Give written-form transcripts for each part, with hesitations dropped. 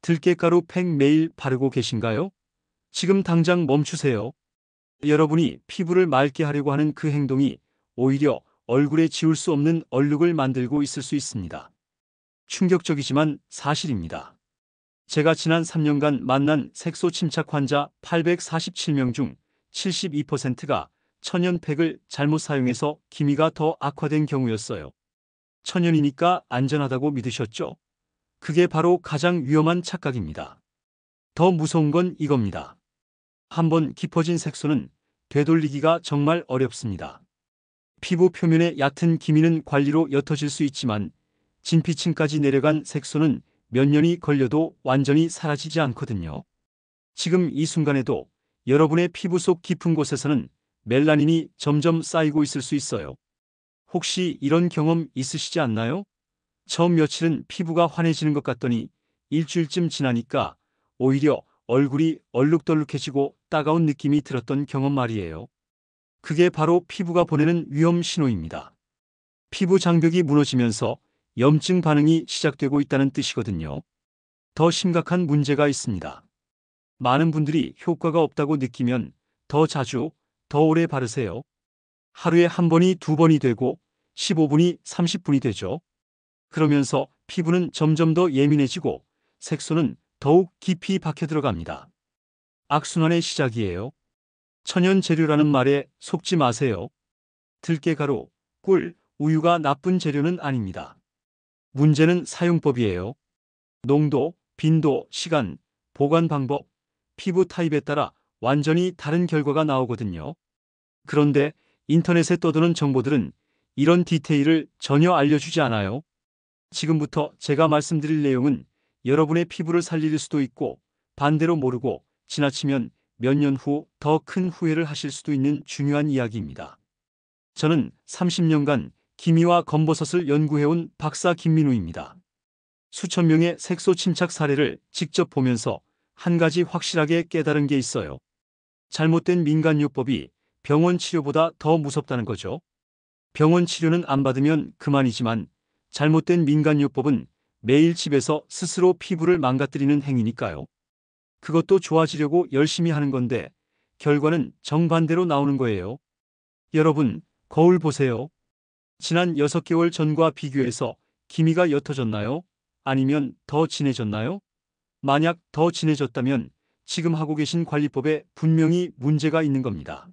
들깨가루 팩 매일 바르고 계신가요? 지금 당장 멈추세요. 여러분이 피부를 맑게 하려고 하는 그 행동이 오히려 얼굴에 지울 수 없는 얼룩을 만들고 있을 수 있습니다. 충격적이지만 사실입니다. 제가 지난 3년간 만난 색소 침착 환자 847명 중 72%가 천연팩을 잘못 사용해서 기미가 더 악화된 경우였어요. 천연이니까 안전하다고 믿으셨죠? 그게 바로 가장 위험한 착각입니다. 더 무서운 건 이겁니다. 한번 깊어진 색소는 되돌리기가 정말 어렵습니다. 피부 표면의 얕은 기미는 관리로 옅어질 수 있지만 진피층까지 내려간 색소는 몇 년이 걸려도 완전히 사라지지 않거든요. 지금 이 순간에도 여러분의 피부 속 깊은 곳에서는 멜라닌이 점점 쌓이고 있을 수 있어요. 혹시 이런 경험 있으시지 않나요? 처음 며칠은 피부가 환해지는 것 같더니 일주일쯤 지나니까 오히려 얼굴이 얼룩덜룩해지고 따가운 느낌이 들었던 경험 말이에요. 그게 바로 피부가 보내는 위험 신호입니다. 피부 장벽이 무너지면서 염증 반응이 시작되고 있다는 뜻이거든요. 더 심각한 문제가 있습니다. 많은 분들이 효과가 없다고 느끼면 더 자주, 더 오래 바르세요. 하루에 한 번이 두 번이 되고 15분이 30분이 되죠. 그러면서 피부는 점점 더 예민해지고 색소는 더욱 깊이 박혀 들어갑니다. 악순환의 시작이에요. 천연 재료라는 말에 속지 마세요. 들깨가루, 꿀, 우유가 나쁜 재료는 아닙니다. 문제는 사용법이에요. 농도, 빈도, 시간, 보관 방법, 피부 타입에 따라 완전히 다른 결과가 나오거든요. 그런데 인터넷에 떠도는 정보들은 이런 디테일을 전혀 알려주지 않아요. 지금부터 제가 말씀드릴 내용은 여러분의 피부를 살릴 수도 있고 반대로 모르고 지나치면 몇 년 후 더 큰 후회를 하실 수도 있는 중요한 이야기입니다. 저는 30년간 기미와 검버섯을 연구해온 박사 김민우입니다. 수천 명의 색소 침착 사례를 직접 보면서 한 가지 확실하게 깨달은 게 있어요. 잘못된 민간요법이 병원 치료보다 더 무섭다는 거죠. 병원 치료는 안 받으면 그만이지만 잘못된 민간요법은 매일 집에서 스스로 피부를 망가뜨리는 행위니까요. 그것도 좋아지려고 열심히 하는 건데 결과는 정반대로 나오는 거예요. 여러분, 거울 보세요. 지난 6개월 전과 비교해서 기미가 옅어졌나요? 아니면 더 진해졌나요? 만약 더 진해졌다면 지금 하고 계신 관리법에 분명히 문제가 있는 겁니다.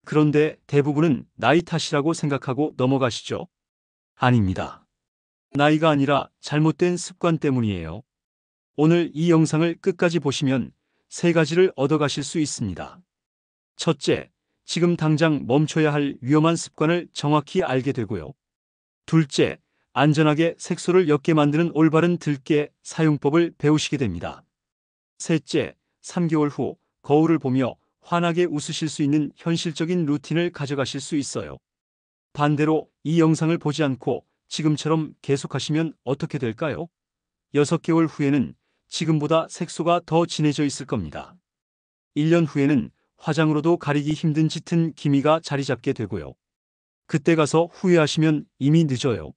그런데 대부분은 나이 탓이라고 생각하고 넘어가시죠? 아닙니다. 나이가 아니라 잘못된 습관 때문이에요. 오늘 이 영상을 끝까지 보시면 3가지를 얻어가실 수 있습니다. 첫째, 지금 당장 멈춰야 할 위험한 습관을 정확히 알게 되고요. 둘째, 안전하게 색소를 옅게 만드는 올바른 들깨 사용법을 배우시게 됩니다. 셋째, 3개월 후 거울을 보며 환하게 웃으실 수 있는 현실적인 루틴을 가져가실 수 있어요. 반대로 이 영상을 보지 않고 지금처럼 계속하시면 어떻게 될까요? 6개월 후에는 지금보다 색소가 더 진해져 있을 겁니다. 1년 후에는 화장으로도 가리기 힘든 짙은 기미가 자리 잡게 되고요. 그때 가서 후회하시면 이미 늦어요.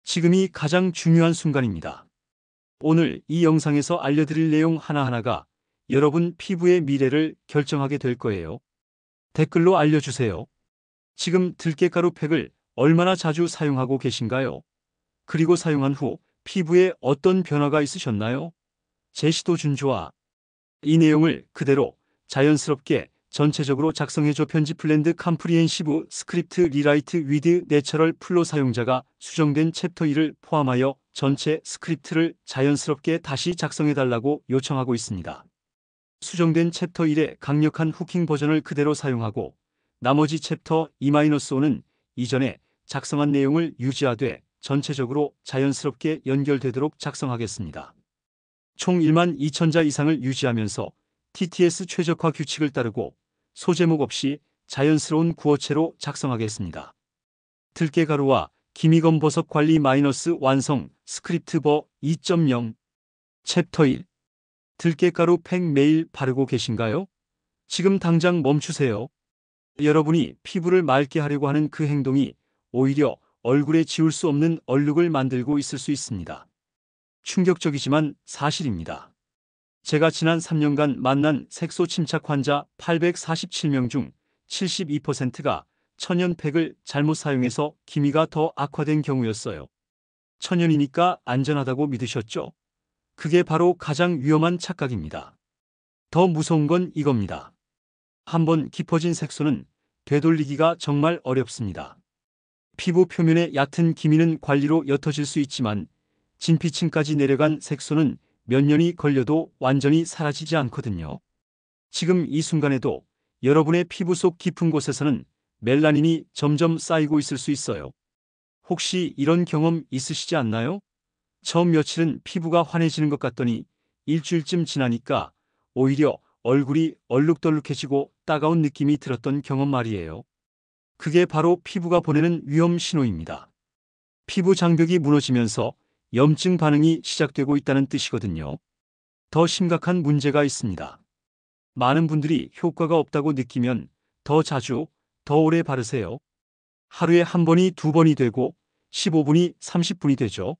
지금이 가장 중요한 순간입니다. 오늘 이 영상에서 알려드릴 내용 하나하나가 여러분 피부의 미래를 결정하게 될 거예요. 댓글로 알려주세요. 지금 들깨가루 팩을 얼마나 자주 사용하고 계신가요? 그리고 사용한 후 피부에 어떤 변화가 있으셨나요? 제시도 준조아. 이 내용을 그대로 자연스럽게 전체적으로 작성해줘. 편집 블렌드 컴프리헨시브 스크립트 리라이트 위드 내처럴 플로. 사용자가 수정된 챕터 2를 포함하여 전체 스크립트를 자연스럽게 다시 작성해달라고 요청하고 있습니다. 수정된 챕터 1의 강력한 후킹 버전을 그대로 사용하고 나머지 챕터 2-5는 이전에 작성한 내용을 유지하되 전체적으로 자연스럽게 연결되도록 작성하겠습니다. 총 12,000자 이상을 유지하면서 TTS 최적화 규칙을 따르고 소제목 없이 자연스러운 구어체로 작성하겠습니다. 들깨가루와 기미검버섯 관리 마이너스 완성 스크립트 버 2.0 챕터 1 들깨가루 팩 매일 바르고 계신가요? 지금 당장 멈추세요. 여러분이 피부를 맑게 하려고 하는 그 행동이 오히려 얼굴에 지울 수 없는 얼룩을 만들고 있을 수 있습니다. 충격적이지만 사실입니다. 제가 지난 3년간 만난 색소 침착 환자 847명 중 72%가 천연팩을 잘못 사용해서 기미가 더 악화된 경우였어요. 천연이니까 안전하다고 믿으셨죠? 그게 바로 가장 위험한 착각입니다. 더 무서운 건 이겁니다. 한번 깊어진 색소는 되돌리기가 정말 어렵습니다. 피부 표면의 얕은 기미는 관리로 옅어질 수 있지만 진피층까지 내려간 색소는 몇 년이 걸려도 완전히 사라지지 않거든요. 지금 이 순간에도 여러분의 피부 속 깊은 곳에서는 멜라닌이 점점 쌓이고 있을 수 있어요. 혹시 이런 경험 있으시지 않나요? 처음 며칠은 피부가 환해지는 것 같더니 일주일쯤 지나니까 오히려 얼굴이 얼룩덜룩해지고 따가운 느낌이 들었던 경험 말이에요. 그게 바로 피부가 보내는 위험 신호입니다. 피부 장벽이 무너지면서 염증 반응이 시작되고 있다는 뜻이거든요. 더 심각한 문제가 있습니다. 많은 분들이 효과가 없다고 느끼면 더 자주, 더 오래 바르세요. 하루에 한 번이 두 번이 되고 15분이 30분이 되죠.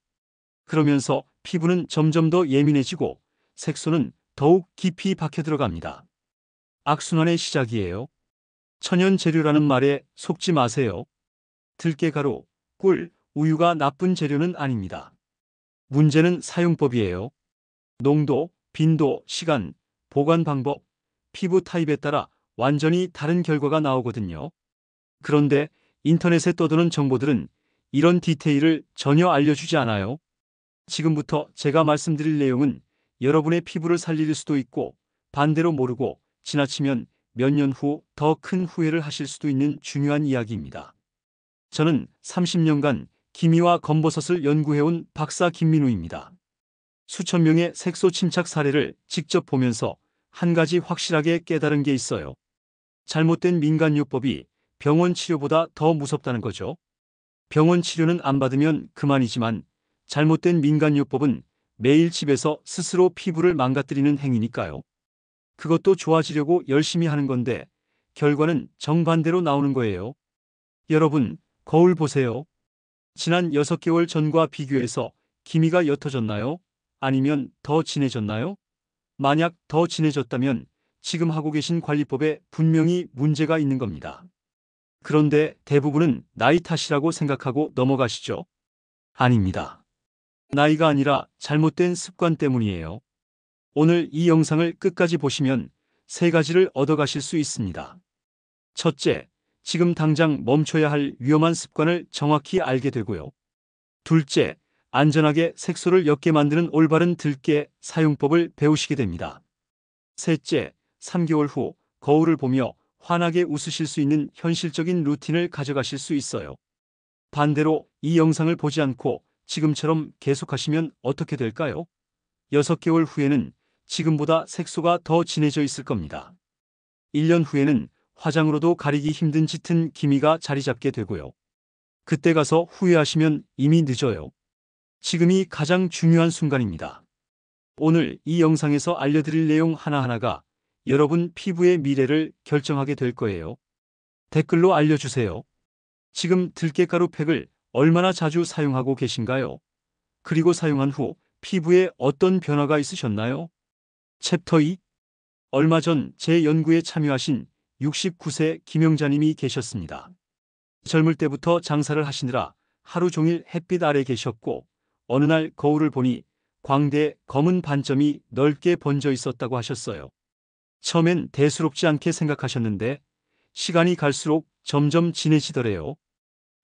그러면서 피부는 점점 더 예민해지고 색소는 더욱 깊이 박혀 들어갑니다. 악순환의 시작이에요. 천연 재료라는 말에 속지 마세요. 들깨가루, 꿀, 우유가 나쁜 재료는 아닙니다. 문제는 사용법이에요. 농도, 빈도, 시간, 보관 방법, 피부 타입에 따라 완전히 다른 결과가 나오거든요. 그런데 인터넷에 떠도는 정보들은 이런 디테일을 전혀 알려주지 않아요. 지금부터 제가 말씀드릴 내용은 여러분의 피부를 살릴 수도 있고 반대로 모르고 지나치면 몇 년 후 더 큰 후회를 하실 수도 있는 중요한 이야기입니다. 저는 30년간 기미와 검버섯을 연구해온 박사 김민우입니다. 수천 명의 색소 침착 사례를 직접 보면서 한 가지 확실하게 깨달은 게 있어요. 잘못된 민간요법이 병원 치료보다 더 무섭다는 거죠. 병원 치료는 안 받으면 그만이지만 잘못된 민간요법은 매일 집에서 스스로 피부를 망가뜨리는 행위니까요. 그것도 좋아지려고 열심히 하는 건데 결과는 정반대로 나오는 거예요. 여러분, 거울 보세요. 지난 6개월 전과 비교해서 기미가 옅어졌나요? 아니면 더 진해졌나요? 만약 더 진해졌다면 지금 하고 계신 관리법에 분명히 문제가 있는 겁니다. 그런데 대부분은 나이 탓이라고 생각하고 넘어가시죠? 아닙니다. 나이가 아니라 잘못된 습관 때문이에요. 오늘 이 영상을 끝까지 보시면 3가지를 얻어가실 수 있습니다. 첫째, 지금 당장 멈춰야 할 위험한 습관을 정확히 알게 되고요. 둘째, 안전하게 색소를 옅게 만드는 올바른 들깨 사용법을 배우시게 됩니다. 셋째, 3개월 후 거울을 보며 환하게 웃으실 수 있는 현실적인 루틴을 가져가실 수 있어요. 반대로 이 영상을 보지 않고 지금처럼 계속하시면 어떻게 될까요? 6개월 후에는 지금보다 색소가 더 진해져 있을 겁니다. 1년 후에는 화장으로도 가리기 힘든 짙은 기미가 자리 잡게 되고요. 그때 가서 후회하시면 이미 늦어요. 지금이 가장 중요한 순간입니다. 오늘 이 영상에서 알려드릴 내용 하나하나가 여러분 피부의 미래를 결정하게 될 거예요. 댓글로 알려주세요. 지금 들깨가루 팩을 얼마나 자주 사용하고 계신가요? 그리고 사용한 후 피부에 어떤 변화가 있으셨나요? 챕터 2. 얼마 전 제 연구에 참여하신 69세 김영자님이 계셨습니다. 젊을 때부터 장사를 하시느라 하루 종일 햇빛 아래 계셨고 어느 날 거울을 보니 광대에 검은 반점이 넓게 번져 있었다고 하셨어요. 처음엔 대수롭지 않게 생각하셨는데 시간이 갈수록 점점 진해지더래요.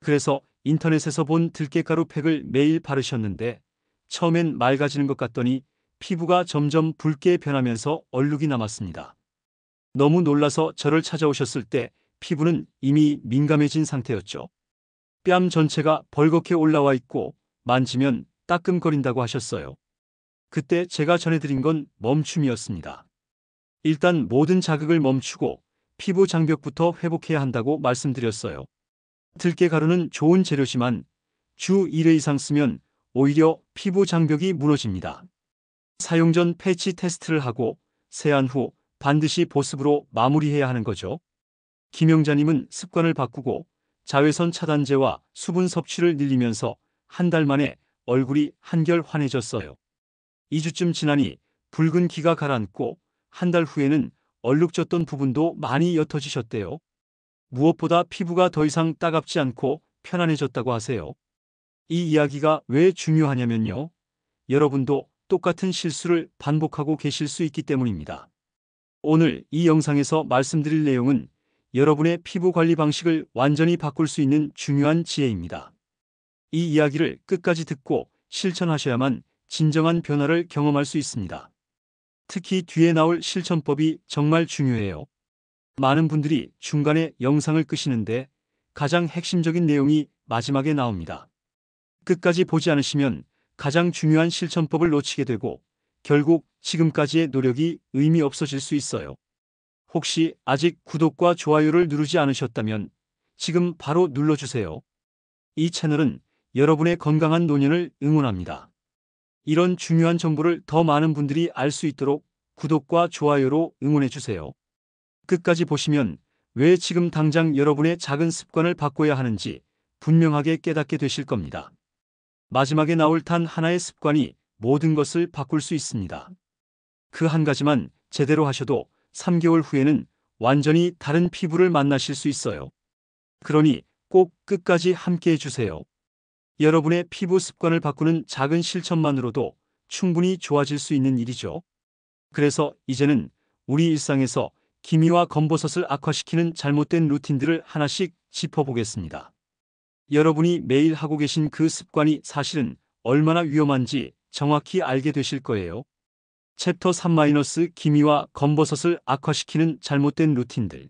그래서 인터넷에서 본 들깨가루 팩을 매일 바르셨는데 처음엔 맑아지는 것 같더니 피부가 점점 붉게 변하면서 얼룩이 남았습니다. 너무 놀라서 저를 찾아오셨을 때 피부는 이미 민감해진 상태였죠. 뺨 전체가 벌겋게 올라와 있고 만지면 따끔거린다고 하셨어요. 그때 제가 전해드린 건 멈춤이었습니다. 일단 모든 자극을 멈추고 피부 장벽부터 회복해야 한다고 말씀드렸어요. 들깨가루는 좋은 재료지만 주 1회 이상 쓰면 오히려 피부 장벽이 무너집니다. 사용 전 패치 테스트를 하고 세안 후 반드시 보습으로 마무리해야 하는 거죠. 김영자님은 습관을 바꾸고 자외선 차단제와 수분 섭취를 늘리면서 한 달 만에 얼굴이 한결 환해졌어요. 2주쯤 지나니 붉은 기가 가라앉고 한 달 후에는 얼룩졌던 부분도 많이 옅어지셨대요. 무엇보다 피부가 더 이상 따갑지 않고 편안해졌다고 하세요. 이 이야기가 왜 중요하냐면요. 여러분도 똑같은 실수를 반복하고 계실 수 있기 때문입니다. 오늘 이 영상에서 말씀드릴 내용은 여러분의 피부 관리 방식을 완전히 바꿀 수 있는 중요한 지혜입니다. 이 이야기를 끝까지 듣고 실천하셔야만 진정한 변화를 경험할 수 있습니다. 특히 뒤에 나올 실천법이 정말 중요해요. 많은 분들이 중간에 영상을 끄시는데 가장 핵심적인 내용이 마지막에 나옵니다. 끝까지 보지 않으시면 가장 중요한 실천법을 놓치게 되고 결국 지금까지의 노력이 의미 없어질 수 있어요. 혹시 아직 구독과 좋아요를 누르지 않으셨다면 지금 바로 눌러주세요. 이 채널은 여러분의 건강한 노년을 응원합니다. 이런 중요한 정보를 더 많은 분들이 알 수 있도록 구독과 좋아요로 응원해주세요. 끝까지 보시면 왜 지금 당장 여러분의 작은 습관을 바꿔야 하는지 분명하게 깨닫게 되실 겁니다. 마지막에 나올 단 하나의 습관이 모든 것을 바꿀 수 있습니다. 그 한 가지만 제대로 하셔도 3개월 후에는 완전히 다른 피부를 만나실 수 있어요. 그러니 꼭 끝까지 함께 해주세요. 여러분의 피부 습관을 바꾸는 작은 실천만으로도 충분히 좋아질 수 있는 일이죠. 그래서 이제는 우리 일상에서 기미와 검버섯을 악화시키는 잘못된 루틴들을 하나씩 짚어보겠습니다. 여러분이 매일 하고 계신 그 습관이 사실은 얼마나 위험한지 정확히 알게 되실 거예요. 챕터 3 기미와 검버섯을 악화시키는 잘못된 루틴들.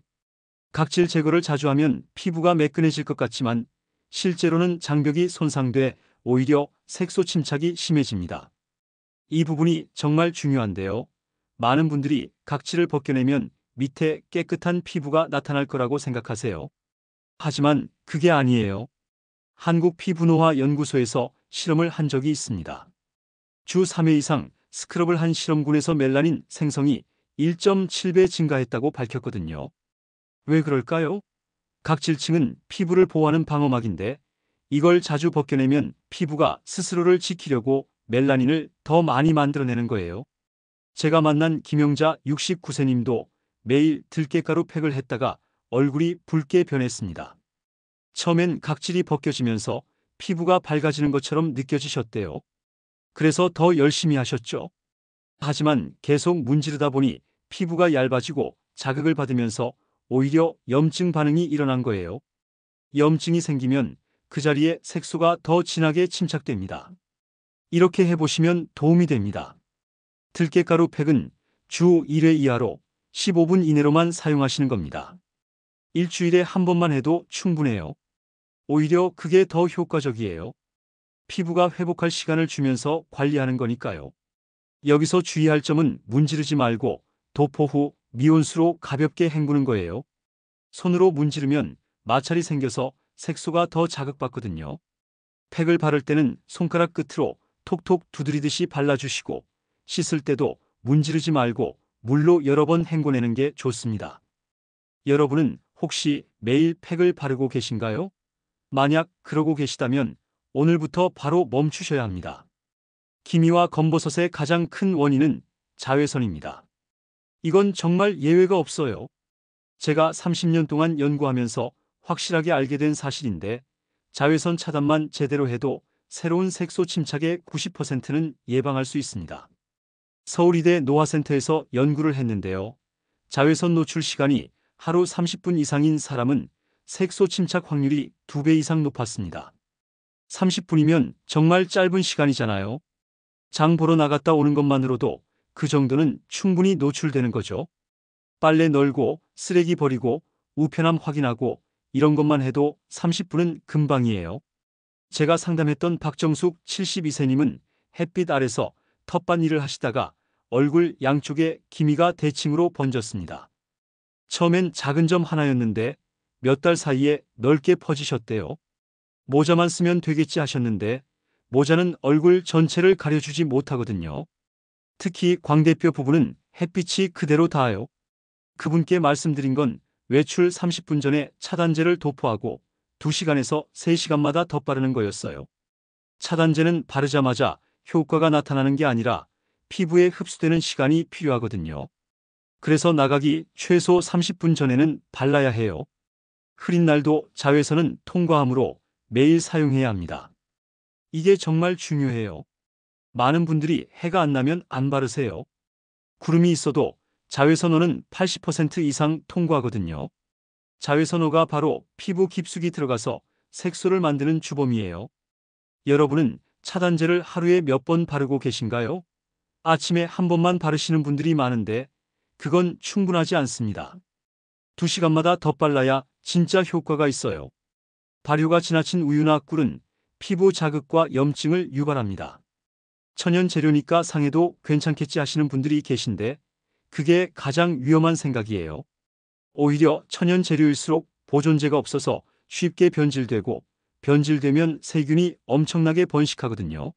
각질 제거를 자주 하면 피부가 매끈해질 것 같지만 실제로는 장벽이 손상돼 오히려 색소 침착이 심해집니다. 이 부분이 정말 중요한데요. 많은 분들이 각질을 벗겨내면 밑에 깨끗한 피부가 나타날 거라고 생각하세요. 하지만 그게 아니에요. 한국피부노화연구소에서 실험을 한 적이 있습니다. 주 3회 이상 스크럽을 한 실험군에서 멜라닌 생성이 1.7배 증가했다고 밝혔거든요. 왜 그럴까요? 각질층은 피부를 보호하는 방어막인데 이걸 자주 벗겨내면 피부가 스스로를 지키려고 멜라닌을 더 많이 만들어내는 거예요. 제가 만난 김영자 69세님도 매일 들깨가루 팩을 했다가 얼굴이 붉게 변했습니다. 처음엔 각질이 벗겨지면서 피부가 밝아지는 것처럼 느껴지셨대요. 그래서 더 열심히 하셨죠. 하지만 계속 문지르다 보니 피부가 얇아지고 자극을 받으면서 오히려 염증 반응이 일어난 거예요. 염증이 생기면 그 자리에 색소가 더 진하게 침착됩니다. 이렇게 해보시면 도움이 됩니다. 들깨가루 팩은 주 1회 이하로 15분 이내로만 사용하시는 겁니다. 일주일에 한 번만 해도 충분해요. 오히려 그게 더 효과적이에요. 피부가 회복할 시간을 주면서 관리하는 거니까요. 여기서 주의할 점은 문지르지 말고 도포 후 미온수로 가볍게 헹구는 거예요. 손으로 문지르면 마찰이 생겨서 색소가 더 자극받거든요. 팩을 바를 때는 손가락 끝으로 톡톡 두드리듯이 발라주시고 씻을 때도 문지르지 말고 물로 여러 번 헹궈내는 게 좋습니다. 여러분은 혹시 매일 팩을 바르고 계신가요? 만약 그러고 계시다면 오늘부터 바로 멈추셔야 합니다. 기미와 검버섯의 가장 큰 원인은 자외선입니다. 이건 정말 예외가 없어요. 제가 30년 동안 연구하면서 확실하게 알게 된 사실인데 자외선 차단만 제대로 해도 새로운 색소 침착의 90%는 예방할 수 있습니다. 서울이대 노화센터에서 연구를 했는데요. 자외선 노출 시간이 하루 30분 이상인 사람은 색소 침착 확률이 2배 이상 높았습니다. 30분이면 정말 짧은 시간이잖아요. 장 보러 나갔다 오는 것만으로도 그 정도는 충분히 노출되는 거죠. 빨래 널고 쓰레기 버리고 우편함 확인하고 이런 것만 해도 30분은 금방이에요. 제가 상담했던 박정숙 72세님은 햇빛 아래서 텃밭 일을 하시다가 얼굴 양쪽에 기미가 대칭으로 번졌습니다. 처음엔 작은 점 하나였는데 몇 달 사이에 넓게 퍼지셨대요. 모자만 쓰면 되겠지 하셨는데 모자는 얼굴 전체를 가려주지 못하거든요. 특히 광대뼈 부분은 햇빛이 그대로 닿아요. 그분께 말씀드린 건 외출 30분 전에 차단제를 도포하고 2시간에서 3시간마다 덧바르는 거였어요. 차단제는 바르자마자 효과가 나타나는 게 아니라 피부에 흡수되는 시간이 필요하거든요. 그래서 나가기 최소 30분 전에는 발라야 해요. 흐린 날도 자외선은 통과하므로 매일 사용해야 합니다. 이게 정말 중요해요. 많은 분들이 해가 안 나면 안 바르세요. 구름이 있어도 자외선호는 80% 이상 통과하거든요. 자외선호가 바로 피부 깊숙이 들어가서 색소를 만드는 주범이에요. 여러분은 차단제를 하루에 몇 번 바르고 계신가요? 아침에 한 번만 바르시는 분들이 많은데 그건 충분하지 않습니다. 2시간마다 덧발라야 진짜 효과가 있어요. 발효가 지나친 우유나 꿀은 피부 자극과 염증을 유발합니다. 천연 재료니까 상해도 괜찮겠지 하시는 분들이 계신데 그게 가장 위험한 생각이에요. 오히려 천연 재료일수록 보존제가 없어서 쉽게 변질되고 변질되면 세균이 엄청나게 번식하거든요.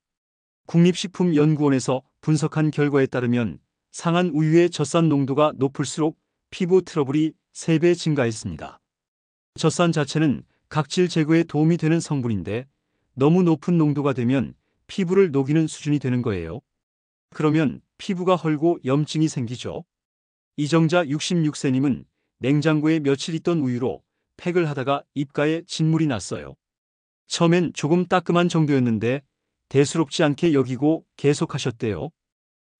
국립식품연구원에서 분석한 결과에 따르면 상한 우유의 젖산 농도가 높을수록 피부 트러블이 3배 증가했습니다. 젖산 자체는 각질 제거에 도움이 되는 성분인데 너무 높은 농도가 되면 피부를 녹이는 수준이 되는 거예요. 그러면 피부가 헐고 염증이 생기죠. 이정자 66세님은 냉장고에 며칠 있던 우유로 팩을 하다가 입가에 진물이 났어요. 처음엔 조금 따끔한 정도였는데 대수롭지 않게 여기고 계속하셨대요.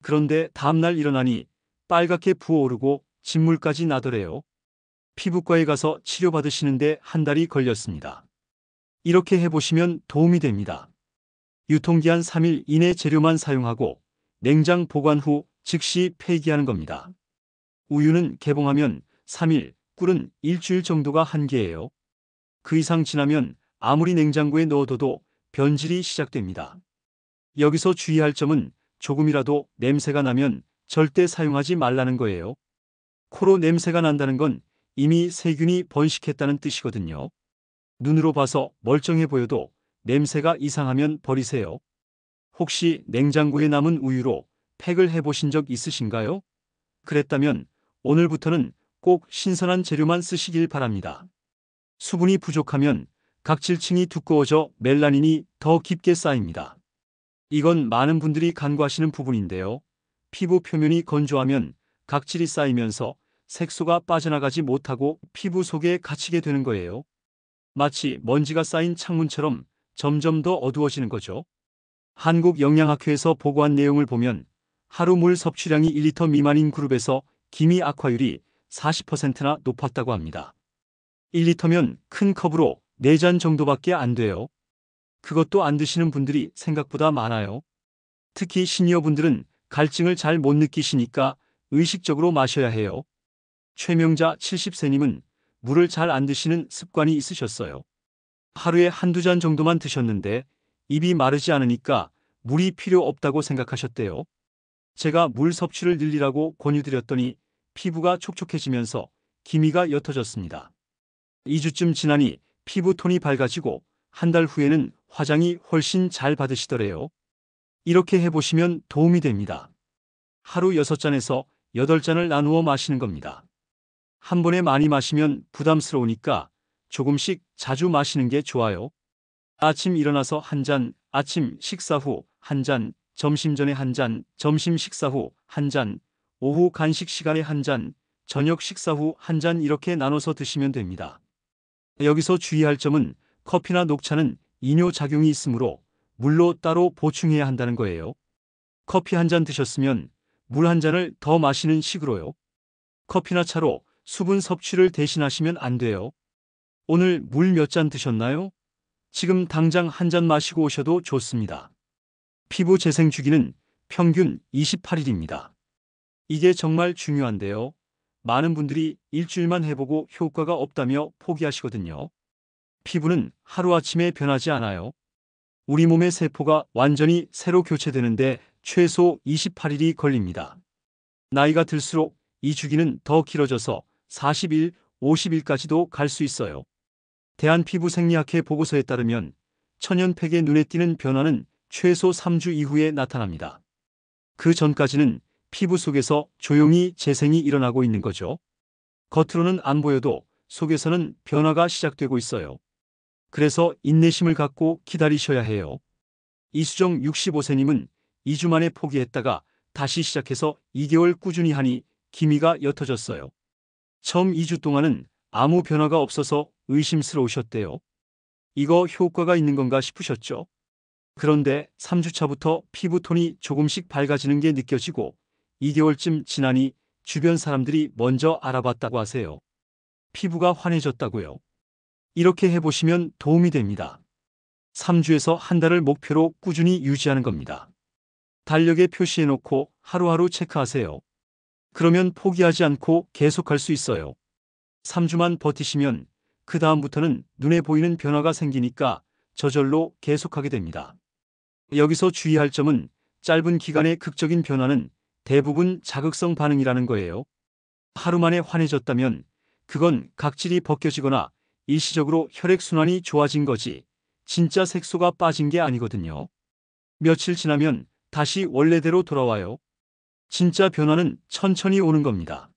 그런데 다음날 일어나니 빨갛게 부어오르고 진물까지 나더래요. 피부과에 가서 치료받으시는데 한 달이 걸렸습니다. 이렇게 해보시면 도움이 됩니다. 유통기한 3일 이내 재료만 사용하고 냉장 보관 후 즉시 폐기하는 겁니다. 우유는 개봉하면 3일, 꿀은 일주일 정도가 한계예요. 그 이상 지나면 아무리 냉장고에 넣어둬도 변질이 시작됩니다. 여기서 주의할 점은 조금이라도 냄새가 나면 절대 사용하지 말라는 거예요. 코로 냄새가 난다는 건 이미 세균이 번식했다는 뜻이거든요. 눈으로 봐서 멀쩡해 보여도 냄새가 이상하면 버리세요. 혹시 냉장고에 남은 우유로 팩을 해보신 적 있으신가요? 그랬다면 오늘부터는 꼭 신선한 재료만 쓰시길 바랍니다. 수분이 부족하면 각질층이 두꺼워져 멜라닌이 더 깊게 쌓입니다. 이건 많은 분들이 간과하시는 부분인데요. 피부 표면이 건조하면 각질이 쌓이면서 색소가 빠져나가지 못하고 피부 속에 갇히게 되는 거예요. 마치 먼지가 쌓인 창문처럼 점점 더 어두워지는 거죠. 한국영양학회에서 보고한 내용을 보면 하루 물 섭취량이 1리터 미만인 그룹에서 기미 악화율이 40%나 높았다고 합니다. 1리터면 큰 컵으로 4잔 정도밖에 안 돼요. 그것도 안 드시는 분들이 생각보다 많아요. 특히 시니어분들은 갈증을 잘 못 느끼시니까 의식적으로 마셔야 해요. 최명자 70세님은 물을 잘 안 드시는 습관이 있으셨어요. 하루에 한두 잔 정도만 드셨는데 입이 마르지 않으니까 물이 필요 없다고 생각하셨대요. 제가 물 섭취를 늘리라고 권유드렸더니 피부가 촉촉해지면서 기미가 옅어졌습니다. 2주쯤 지나니 피부 톤이 밝아지고 한 달 후에는 화장이 훨씬 잘 받으시더래요. 이렇게 해보시면 도움이 됩니다. 하루 6잔에서 8잔을 나누어 마시는 겁니다. 한 번에 많이 마시면 부담스러우니까 조금씩 자주 마시는 게 좋아요. 아침 일어나서 한 잔, 아침 식사 후 한 잔, 점심 전에 한 잔, 점심 식사 후 한 잔, 오후 간식 시간에 한 잔, 저녁 식사 후 한 잔 이렇게 나눠서 드시면 됩니다. 여기서 주의할 점은 커피나 녹차는 이뇨작용이 있으므로 물로 따로 보충해야 한다는 거예요. 커피 한 잔 드셨으면 물 한 잔을 더 마시는 식으로요. 커피나 차로 수분 섭취를 대신하시면 안 돼요. 오늘 물 몇 잔 드셨나요? 지금 당장 한 잔 마시고 오셔도 좋습니다. 피부 재생 주기는 평균 28일입니다. 이게 정말 중요한데요. 많은 분들이 일주일만 해보고 효과가 없다며 포기하시거든요. 피부는 하루아침에 변하지 않아요. 우리 몸의 세포가 완전히 새로 교체되는데 최소 28일이 걸립니다. 나이가 들수록 이 주기는 더 길어져서 40일, 50일까지도 갈 수 있어요. 대한피부생리학회 보고서에 따르면 천연팩에 눈에 띄는 변화는 최소 3주 이후에 나타납니다. 그 전까지는 피부 속에서 조용히 재생이 일어나고 있는 거죠. 겉으로는 안 보여도 속에서는 변화가 시작되고 있어요. 그래서 인내심을 갖고 기다리셔야 해요. 이수정 65세님은 2주 만에 포기했다가 다시 시작해서 2개월 꾸준히 하니 기미가 옅어졌어요. 처음 2주 동안은 아무 변화가 없어서 의심스러우셨대요. 이거 효과가 있는 건가 싶으셨죠? 그런데 3주차부터 피부톤이 조금씩 밝아지는 게 느껴지고 2개월쯤 지나니 주변 사람들이 먼저 알아봤다고 하세요. 피부가 환해졌다고요. 이렇게 해보시면 도움이 됩니다. 3주에서 한 달을 목표로 꾸준히 유지하는 겁니다. 달력에 표시해놓고 하루하루 체크하세요. 그러면 포기하지 않고 계속할 수 있어요. 3주만 버티시면 그 다음부터는 눈에 보이는 변화가 생기니까 저절로 계속하게 됩니다. 여기서 주의할 점은 짧은 기간의 극적인 변화는 대부분 자극성 반응이라는 거예요. 하루 만에 환해졌다면 그건 각질이 벗겨지거나 일시적으로 혈액순환이 좋아진 거지 진짜 색소가 빠진 게 아니거든요. 며칠 지나면 다시 원래대로 돌아와요. 진짜 변화는 천천히 오는 겁니다.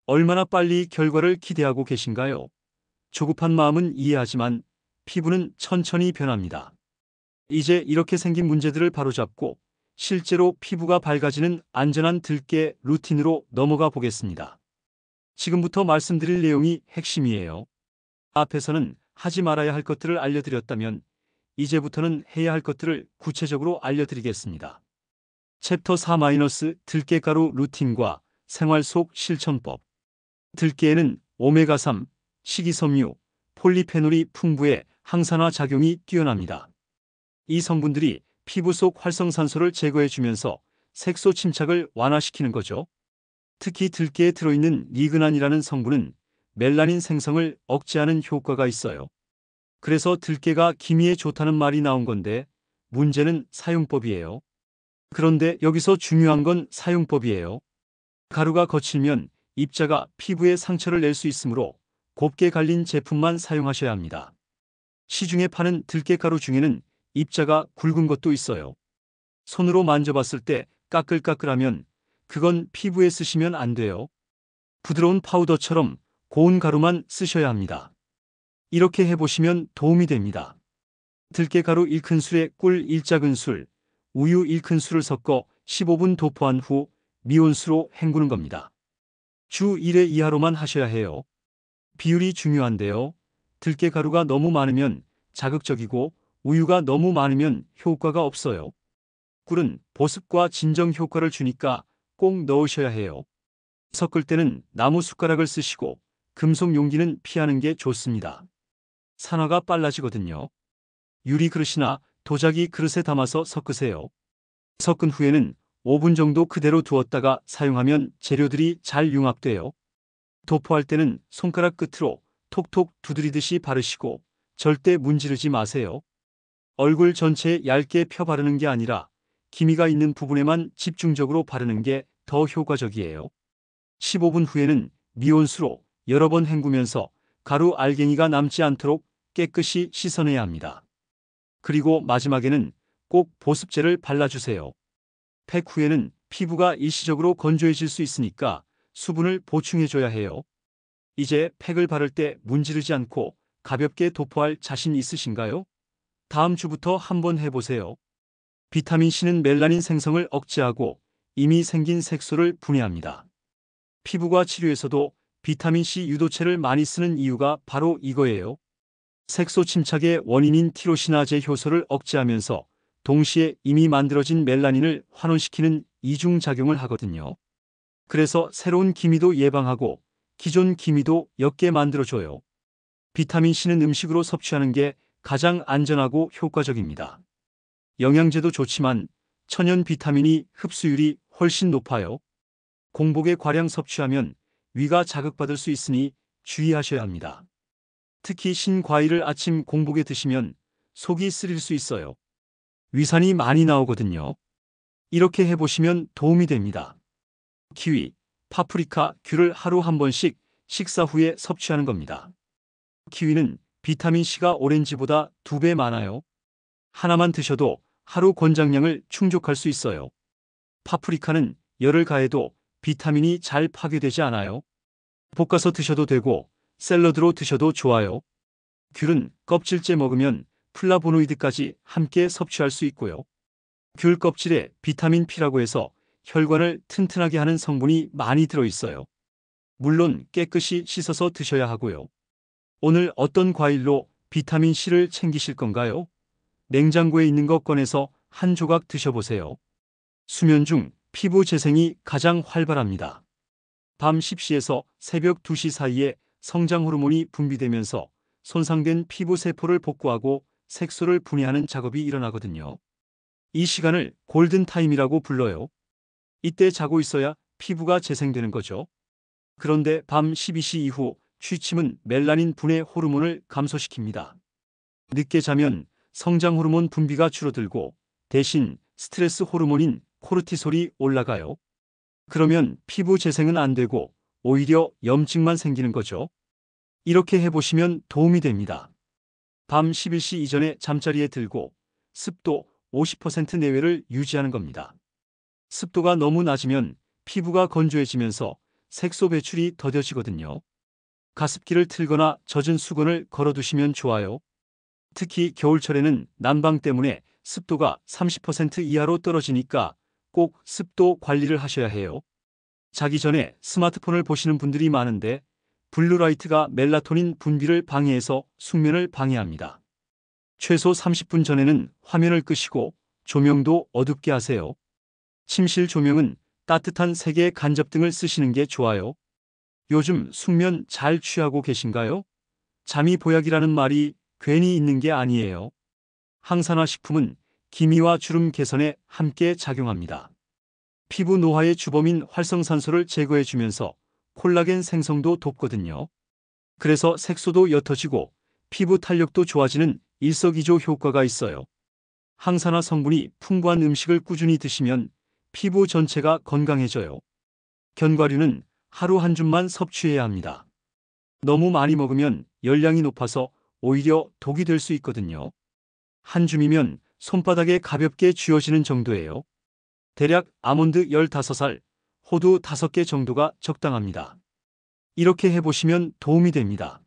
얼마나 빨리 결과를 기대하고 계신가요? 조급한 마음은 이해하지만 피부는 천천히 변합니다. 이제 이렇게 생긴 문제들을 바로잡고 실제로 피부가 밝아지는 안전한 들깨 루틴으로 넘어가 보겠습니다. 지금부터 말씀드릴 내용이 핵심이에요. 앞에서는 하지 말아야 할 것들을 알려드렸다면 이제부터는 해야 할 것들을 구체적으로 알려드리겠습니다. 챕터 4 들깨가루 루틴과 생활 속 실천법. 들깨에는 오메가3, 식이섬유, 폴리페놀이 풍부해 항산화 작용이 뛰어납니다. 이 성분들이 피부 속 활성산소를 제거해주면서 색소 침착을 완화시키는 거죠. 특히 들깨에 들어있는 리그난이라는 성분은 멜라닌 생성을 억제하는 효과가 있어요. 그래서 들깨가 기미에 좋다는 말이 나온 건데 문제는 사용법이에요. 그런데 여기서 중요한 건 사용법이에요. 가루가 거칠면 입자가 피부에 상처를 낼 수 있으므로 곱게 갈린 제품만 사용하셔야 합니다. 시중에 파는 들깨가루 중에는 입자가 굵은 것도 있어요. 손으로 만져봤을 때 까끌까끌하면 그건 피부에 쓰시면 안 돼요. 부드러운 파우더처럼 고운 가루만 쓰셔야 합니다. 이렇게 해보시면 도움이 됩니다. 들깨가루 1큰술에 꿀 1작은술, 우유 1큰술을 섞어 15분 도포한 후 미온수로 헹구는 겁니다. 주 1회 이하로만 하셔야 해요. 비율이 중요한데요. 들깨가루가 너무 많으면 자극적이고 우유가 너무 많으면 효과가 없어요. 꿀은 보습과 진정 효과를 주니까 꼭 넣으셔야 해요. 섞을 때는 나무 숟가락을 쓰시고 금속 용기는 피하는 게 좋습니다. 산화가 빨라지거든요. 유리 그릇이나 도자기 그릇에 담아서 섞으세요. 섞은 후에는 5분 정도 그대로 두었다가 사용하면 재료들이 잘 융합돼요. 도포할 때는 손가락 끝으로 톡톡 두드리듯이 바르시고 절대 문지르지 마세요. 얼굴 전체에 얇게 펴 바르는 게 아니라 기미가 있는 부분에만 집중적으로 바르는 게 더 효과적이에요. 15분 후에는 미온수로 여러 번 헹구면서 가루 알갱이가 남지 않도록 깨끗이 씻어내야 합니다. 그리고 마지막에는 꼭 보습제를 발라주세요. 팩 후에는 피부가 일시적으로 건조해질 수 있으니까 수분을 보충해줘야 해요. 이제 팩을 바를 때 문지르지 않고 가볍게 도포할 자신 있으신가요? 다음 주부터 한번 해보세요. 비타민C는 멜라닌 생성을 억제하고 이미 생긴 색소를 분해합니다. 피부과 치료에서도 비타민C 유도체를 많이 쓰는 이유가 바로 이거예요. 색소 침착의 원인인 티로시나제 효소를 억제하면서 동시에 이미 만들어진 멜라닌을 환원시키는 이중작용을 하거든요. 그래서 새로운 기미도 예방하고 기존 기미도 옅게 만들어줘요. 비타민C는 음식으로 섭취하는 게 가장 안전하고 효과적입니다. 영양제도 좋지만 천연 비타민이 흡수율이 훨씬 높아요. 공복에 과량 섭취하면 위가 자극받을 수 있으니 주의하셔야 합니다. 특히 신과일을 아침 공복에 드시면 속이 쓰릴 수 있어요. 위산이 많이 나오거든요. 이렇게 해보시면 도움이 됩니다. 키위, 파프리카, 귤을 하루 한 번씩 식사 후에 섭취하는 겁니다. 키위는 비타민C가 오렌지보다 2배 많아요. 하나만 드셔도 하루 권장량을 충족할 수 있어요. 파프리카는 열을 가해도 비타민이 잘 파괴되지 않아요. 볶아서 드셔도 되고 샐러드로 드셔도 좋아요. 귤은 껍질째 먹으면 플라보노이드까지 함께 섭취할 수 있고요. 귤 껍질에 비타민 P라고 해서 혈관을 튼튼하게 하는 성분이 많이 들어있어요. 물론 깨끗이 씻어서 드셔야 하고요. 오늘 어떤 과일로 비타민C를 챙기실 건가요? 냉장고에 있는 것 꺼내서 한 조각 드셔보세요. 수면 중 피부 재생이 가장 활발합니다. 밤 10시에서 새벽 2시 사이에 성장 호르몬이 분비되면서 손상된 피부 세포를 복구하고 색소를 분해하는 작업이 일어나거든요. 이 시간을 골든타임이라고 불러요. 이때 자고 있어야 피부가 재생되는 거죠. 그런데 밤 12시 이후 취침은 멜라닌 분해 호르몬을 감소시킵니다. 늦게 자면 성장 호르몬 분비가 줄어들고 대신 스트레스 호르몬인 코르티솔이 올라가요. 그러면 피부 재생은 안 되고 오히려 염증만 생기는 거죠. 이렇게 해보시면 도움이 됩니다. 밤 11시 이전에 잠자리에 들고 습도 50% 내외를 유지하는 겁니다. 습도가 너무 낮으면 피부가 건조해지면서 색소 배출이 더뎌지거든요. 가습기를 틀거나 젖은 수건을 걸어두시면 좋아요. 특히 겨울철에는 난방 때문에 습도가 30% 이하로 떨어지니까 꼭 습도 관리를 하셔야 해요. 자기 전에 스마트폰을 보시는 분들이 많은데 블루라이트가 멜라토닌 분비를 방해해서 숙면을 방해합니다. 최소 30분 전에는 화면을 끄시고 조명도 어둡게 하세요. 침실 조명은 따뜻한 색의 간접등을 쓰시는 게 좋아요. 요즘 숙면 잘 취하고 계신가요? 잠이 보약이라는 말이 괜히 있는 게 아니에요. 항산화 식품은 기미와 주름 개선에 함께 작용합니다. 피부 노화의 주범인 활성산소를 제거해주면서 콜라겐 생성도 돕거든요. 그래서 색소도 옅어지고 피부 탄력도 좋아지는 일석이조 효과가 있어요. 항산화 성분이 풍부한 음식을 꾸준히 드시면 피부 전체가 건강해져요. 견과류는 하루 한 줌만 섭취해야 합니다. 너무 많이 먹으면 열량이 높아서 오히려 독이 될 수 있거든요. 한 줌이면 손바닥에 가볍게 쥐어지는 정도예요. 대략 아몬드 15알, 호두 5개 정도가 적당합니다. 이렇게 해보시면 도움이 됩니다.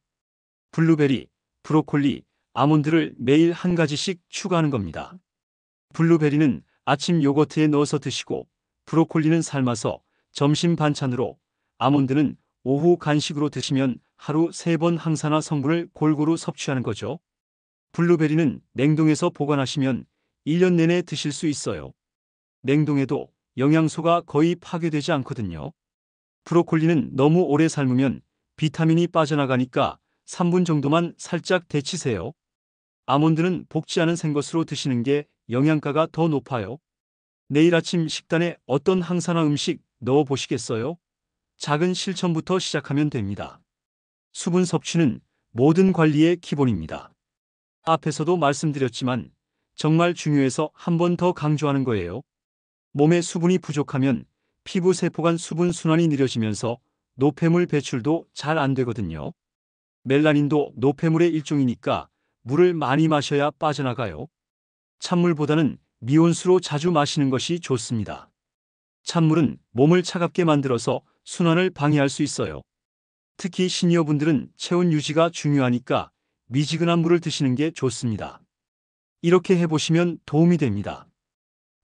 블루베리, 브로콜리, 아몬드를 매일 한 가지씩 추가하는 겁니다. 블루베리는 아침 요거트에 넣어서 드시고 브로콜리는 삶아서 점심 반찬으로, 아몬드는 오후 간식으로 드시면 하루 3번 항산화 성분을 골고루 섭취하는 거죠. 블루베리는 냉동해서 보관하시면 1년 내내 드실 수 있어요. 냉동해도 영양소가 거의 파괴되지 않거든요. 브로콜리는 너무 오래 삶으면 비타민이 빠져나가니까 3분 정도만 살짝 데치세요. 아몬드는 볶지 않은 생것으로 드시는 게 영양가가 더 높아요. 내일 아침 식단에 어떤 항산화 음식 넣어 보시겠어요? 작은 실천부터 시작하면 됩니다. 수분 섭취는 모든 관리의 기본입니다. 앞에서도 말씀드렸지만 정말 중요해서 한 번 더 강조하는 거예요. 몸에 수분이 부족하면 피부 세포 간 수분 순환이 느려지면서 노폐물 배출도 잘 안 되거든요. 멜라닌도 노폐물의 일종이니까 물을 많이 마셔야 빠져나가요. 찬물보다는 미온수로 자주 마시는 것이 좋습니다. 찬물은 몸을 차갑게 만들어서 순환을 방해할 수 있어요. 특히 시니어분들은 체온 유지가 중요하니까 미지근한 물을 드시는 게 좋습니다. 이렇게 해보시면 도움이 됩니다.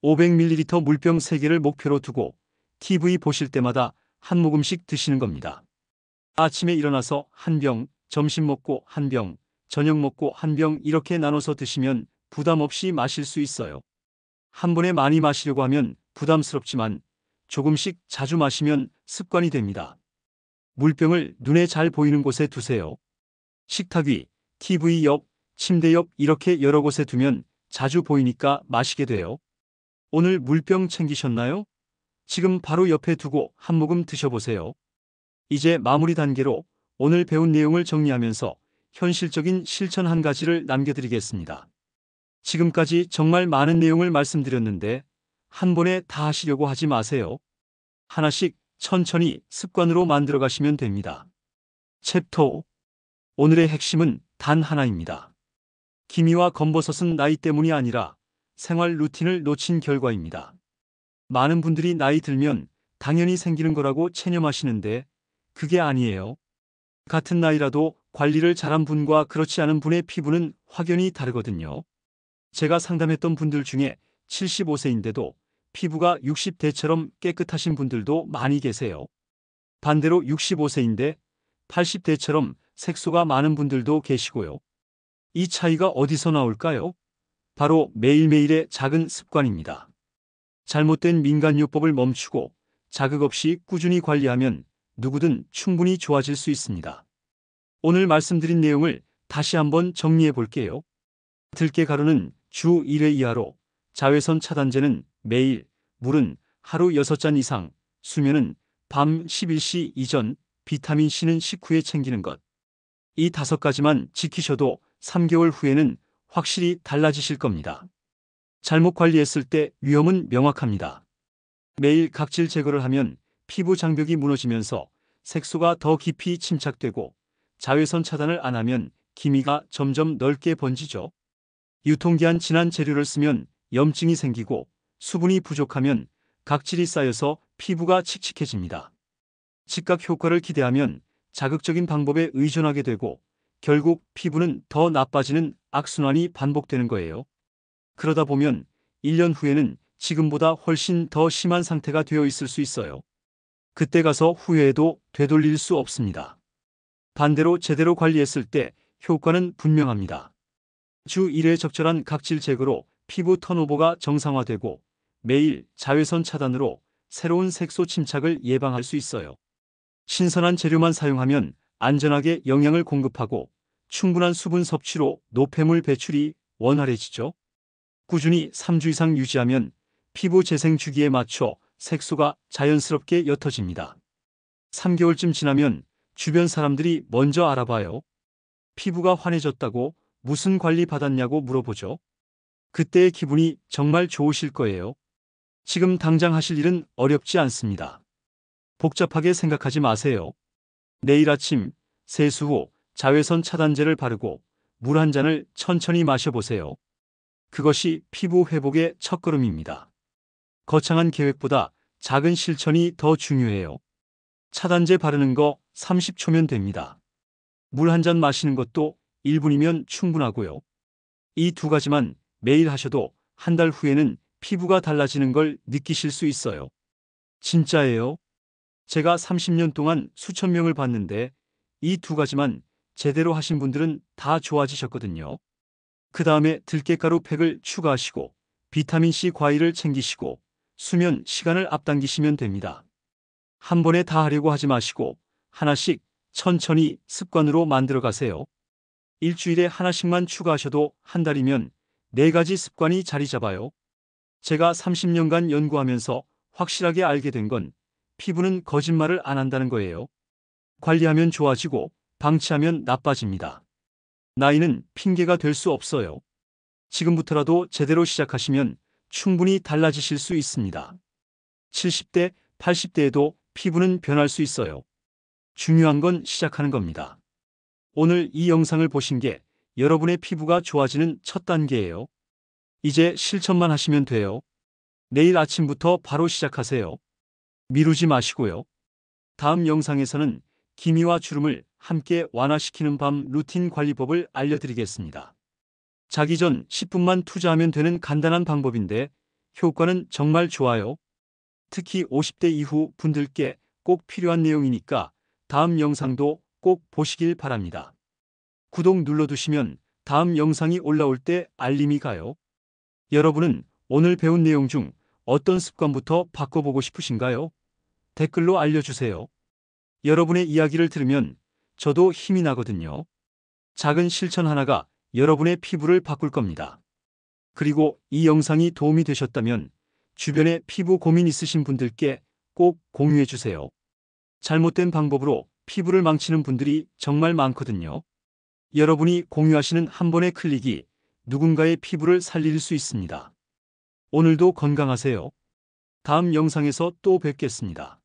500ml 물병 3개를 목표로 두고 TV 보실 때마다 한 모금씩 드시는 겁니다. 아침에 일어나서 한 병, 점심 먹고 한 병, 저녁 먹고 한 병 이렇게 나눠서 드시면 부담 없이 마실 수 있어요. 한 번에 많이 마시려고 하면 부담스럽지만 조금씩 자주 마시면 습관이 됩니다. 물병을 눈에 잘 보이는 곳에 두세요. 식탁 위, TV 옆, 침대 옆 이렇게 여러 곳에 두면 자주 보이니까 마시게 돼요. 오늘 물병 챙기셨나요? 지금 바로 옆에 두고 한 모금 드셔보세요. 이제 마무리 단계로 오늘 배운 내용을 정리하면서 현실적인 실천 한 가지를 남겨드리겠습니다. 지금까지 정말 많은 내용을 말씀드렸는데 한 번에 다 하시려고 하지 마세요. 하나씩 천천히 습관으로 만들어 가시면 됩니다. 챕터 5. 오늘의 핵심은 단 하나입니다. 기미와 검버섯은 나이 때문이 아니라 생활 루틴을 놓친 결과입니다. 많은 분들이 나이 들면 당연히 생기는 거라고 체념하시는데 그게 아니에요. 같은 나이라도 관리를 잘한 분과 그렇지 않은 분의 피부는 확연히 다르거든요. 제가 상담했던 분들 중에 75세인데도 피부가 60대처럼 깨끗하신 분들도 많이 계세요. 반대로 65세인데 80대처럼 색소가 많은 분들도 계시고요. 이 차이가 어디서 나올까요? 바로 매일매일의 작은 습관입니다. 잘못된 민간요법을 멈추고 자극 없이 꾸준히 관리하면 누구든 충분히 좋아질 수 있습니다. 오늘 말씀드린 내용을 다시 한번 정리해 볼게요. 들깨가루는 주 1회 이하로, 자외선 차단제는 매일, 물은 하루 6잔 이상, 수면은 밤 11시 이전, 비타민C는 식후에 챙기는 것. 이 5가지만 지키셔도 3개월 후에는 확실히 달라지실 겁니다. 잘못 관리했을 때 위험은 명확합니다. 매일 각질 제거를 하면 피부 장벽이 무너지면서 색소가 더 깊이 침착되고, 자외선 차단을 안 하면 기미가 점점 넓게 번지죠. 유통기한 지난 재료를 쓰면 염증이 생기고, 수분이 부족하면 각질이 쌓여서 피부가 칙칙해집니다. 즉각 효과를 기대하면 자극적인 방법에 의존하게 되고, 결국 피부는 더 나빠지는 악순환이 반복되는 거예요. 그러다 보면 1년 후에는 지금보다 훨씬 더 심한 상태가 되어 있을 수 있어요. 그때 가서 후회해도 되돌릴 수 없습니다. 반대로 제대로 관리했을 때 효과는 분명합니다. 주 1회 적절한 각질 제거로 피부 턴오버가 정상화되고, 매일 자외선 차단으로 새로운 색소 침착을 예방할 수 있어요. 신선한 재료만 사용하면 안전하게 영양을 공급하고, 충분한 수분 섭취로 노폐물 배출이 원활해지죠. 꾸준히 3주 이상 유지하면 피부 재생 주기에 맞춰 색소가 자연스럽게 옅어집니다. 3개월쯤 지나면 주변 사람들이 먼저 알아봐요. 피부가 환해졌다고, 무슨 관리 받았냐고 물어보죠. 그때의 기분이 정말 좋으실 거예요. 지금 당장 하실 일은 어렵지 않습니다. 복잡하게 생각하지 마세요. 내일 아침 세수 후 자외선 차단제를 바르고 물 한 잔을 천천히 마셔보세요. 그것이 피부 회복의 첫걸음입니다. 거창한 계획보다 작은 실천이 더 중요해요. 차단제 바르는 거 30초면 됩니다. 물 한 잔 마시는 것도 1분이면 충분하고요. 이 2가지만 매일 하셔도 한 달 후에는 피부가 달라지는 걸 느끼실 수 있어요. 진짜예요. 제가 30년 동안 수천 명을 봤는데 이 2가지만 제대로 하신 분들은 다 좋아지셨거든요. 그 다음에 들깨가루 팩을 추가하시고 비타민C 과일을 챙기시고 수면 시간을 앞당기시면 됩니다. 한 번에 다 하려고 하지 마시고 하나씩 천천히 습관으로 만들어 가세요. 일주일에 하나씩만 추가하셔도 한 달이면 4가지 습관이 자리 잡아요. 제가 30년간 연구하면서 확실하게 알게 된 건 피부는 거짓말을 안 한다는 거예요. 관리하면 좋아지고 방치하면 나빠집니다. 나이는 핑계가 될 수 없어요. 지금부터라도 제대로 시작하시면 충분히 달라지실 수 있습니다. 70대, 80대에도 피부는 변할 수 있어요. 중요한 건 시작하는 겁니다. 오늘 이 영상을 보신 게 여러분의 피부가 좋아지는 첫 단계예요. 이제 실천만 하시면 돼요. 내일 아침부터 바로 시작하세요. 미루지 마시고요. 다음 영상에서는 기미와 주름을 함께 완화시키는 밤 루틴 관리법을 알려드리겠습니다. 자기 전 10분만 투자하면 되는 간단한 방법인데 효과는 정말 좋아요. 특히 50대 이후 분들께 꼭 필요한 내용이니까 다음 영상도 꼭 보시길 바랍니다. 구독 눌러두시면 다음 영상이 올라올 때 알림이 가요. 여러분은 오늘 배운 내용 중 어떤 습관부터 바꿔보고 싶으신가요? 댓글로 알려주세요. 여러분의 이야기를 들으면 저도 힘이 나거든요. 작은 실천 하나가 여러분의 피부를 바꿀 겁니다. 그리고 이 영상이 도움이 되셨다면 주변에 피부 고민 있으신 분들께 꼭 공유해 주세요. 잘못된 방법으로 피부를 망치는 분들이 정말 많거든요. 여러분이 공유하시는 한 번의 클릭이 누군가의 피부를 살릴 수 있습니다. 오늘도 건강하세요. 다음 영상에서 또 뵙겠습니다.